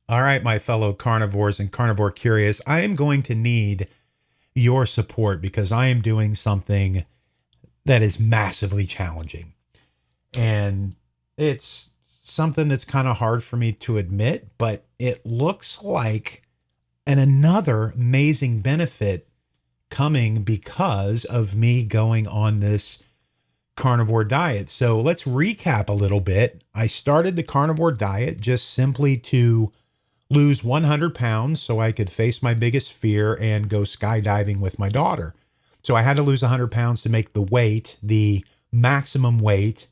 All right, my fellow carnivores and carnivore curious, I am going to need your support because I am doing something that is massively challenging. And it's something that's kind of hard for me to admit, but it looks like another amazing benefit coming because of me going on this carnivore diet. So let's recap a little bit. I started the carnivore diet just simply to lose 100 pounds so I could face my biggest fear and go skydiving with my daughter. So I had to lose 100 pounds to make the weight, the maximum weight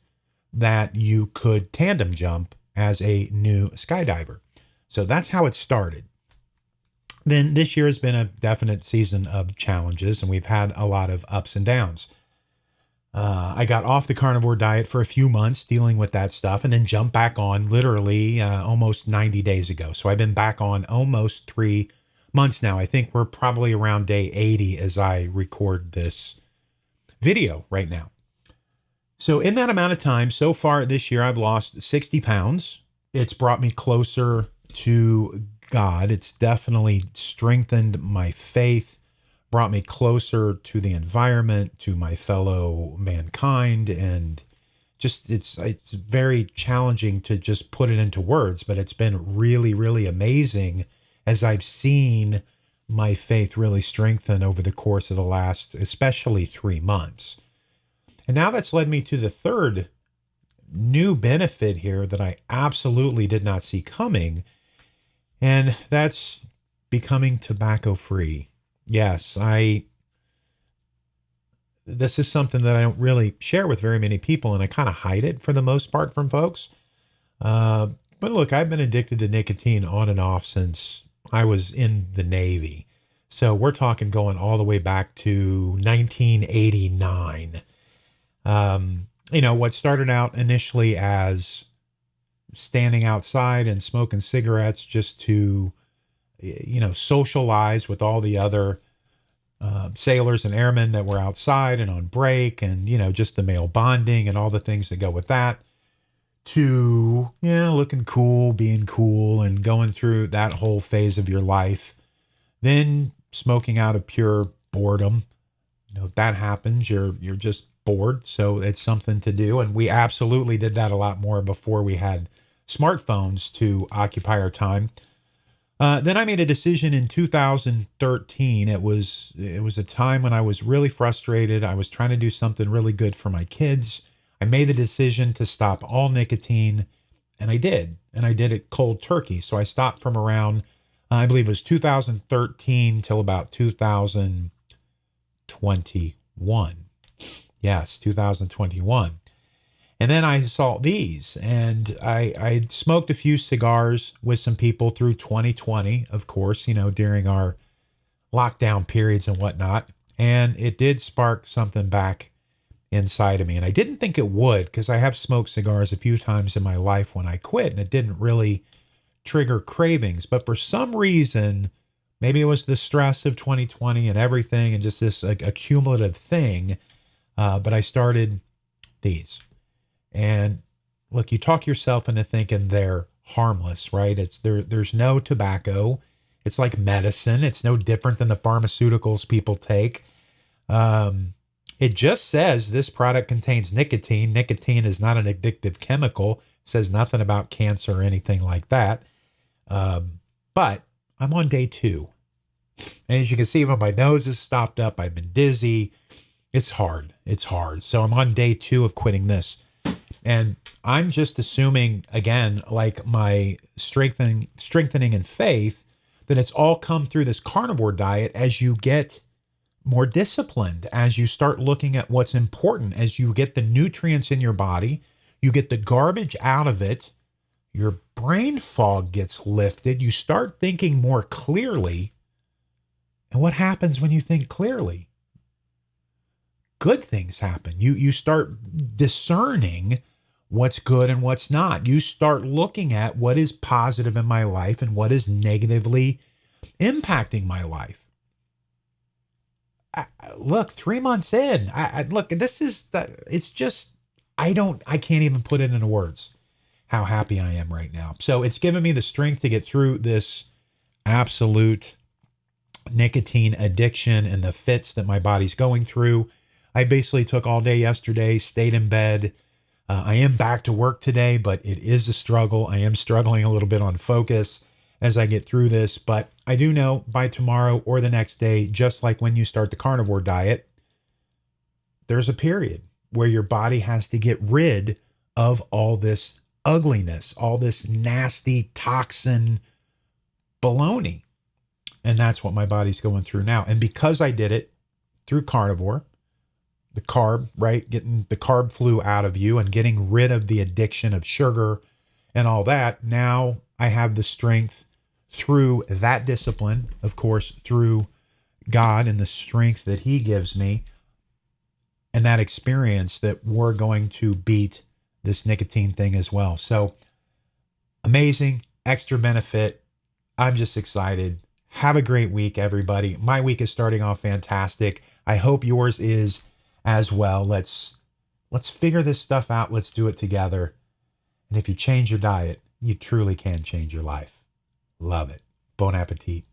that you could tandem jump as a new skydiver. So that's how it started. Then this year has been a definite season of challenges, and we've had a lot of ups and downs. I got off the carnivore diet for a few months dealing with that stuff and then jumped back on literally almost 90 days ago. So I've been back on almost 3 months now. I think we're probably around day 80 as I record this video right now. So in that amount of time, so far this year, I've lost 60 pounds. It's brought me closer to God. It's definitely strengthened my faith, brought me closer to the environment, to my fellow mankind, and just it's very challenging to just put it into words, but it's been really, really amazing as I've seen my faith really strengthen over the course of the last, especially 3 months. And now that's led me to the third new benefit here that I absolutely did not see coming, and that's becoming tobacco free. Yes, this is something that I don't really share with very many people, and I kind of hide it for the most part from folks. But look, I've been addicted to nicotine on and off since I was in the Navy. So we're talking going all the way back to 1989. What started out initially as standing outside and smoking cigarettes just to, socialize with all the other sailors and airmen that were outside and on break, and, just the male bonding and all the things that go with that, to, looking cool, being cool, and going through that whole phase of your life. Then smoking out of pure boredom. That happens. You're just bored. So it's something to do. And we absolutely did that a lot more before we had smartphones to occupy our time. Then I made a decision in 2013. It was a time when I was really frustrated. I was trying to do something really good for my kids. I made the decision to stop all nicotine, and I did. And I did it cold turkey. So I stopped from around, I believe it was 2013 till about 2021. Yes, 2021. And then I saw these, and I smoked a few cigars with some people through 2020, of course, during our lockdown periods and whatnot. And it did spark something back inside of me. And I didn't think it would, because I have smoked cigars a few times in my life when I quit, and it didn't really trigger cravings. But for some reason, maybe it was the stress of 2020 and everything and just this accumulative thing. But I started these. And look, you talk yourself into thinking they're harmless, right? There's no tobacco. It's like medicine. It's no different than the pharmaceuticals people take. It just says this product contains nicotine. Nicotine is not an addictive chemical. It says nothing about cancer or anything like that. But I'm on day 2. And as you can see, when my nose is stopped up, I've been dizzy. It's hard. It's hard. So I'm on day 2 of quitting this. And I'm just assuming, again, like my strengthening in faith, that it's all come through this carnivore diet as you get more disciplined, as you start looking at what's important, as you get the nutrients in your body, you get the garbage out of it, your brain fog gets lifted, you start thinking more clearly. And what happens when you think clearly? Good things happen. You start discerning what's good and what's not. You start looking at what is positive in my life and what is negatively impacting my life. Look, 3 months in, look, this is, it's just, I can't even put it into words. how happy I am right now. So it's given me the strength to get through this absolute nicotine addiction and the fits that my body's going through. I basically took all day yesterday, stayed in bed. I am back to work today, but it is a struggle. I am struggling a little bit on focus as I get through this, but I do know by tomorrow or the next day, just like when you start the carnivore diet, there's a period where your body has to get rid of all this ugliness, all this nasty toxin baloney. And that's what my body's going through now. And because I did it through carnivore, the carb, right? Getting the carb flu out of you and getting rid of the addiction of sugar and all that. Now I have the strength through that discipline, of course, through God and the strength that he gives me and that experience that we're going to beat this nicotine thing as well. So amazing, extra benefit. I'm just excited. Have a great week, everybody. My week is starting off fantastic. I hope yours is as well. Let's figure this stuff out. Let's do it together. And if you change your diet, you truly can change your life. Love it. Bon appetit.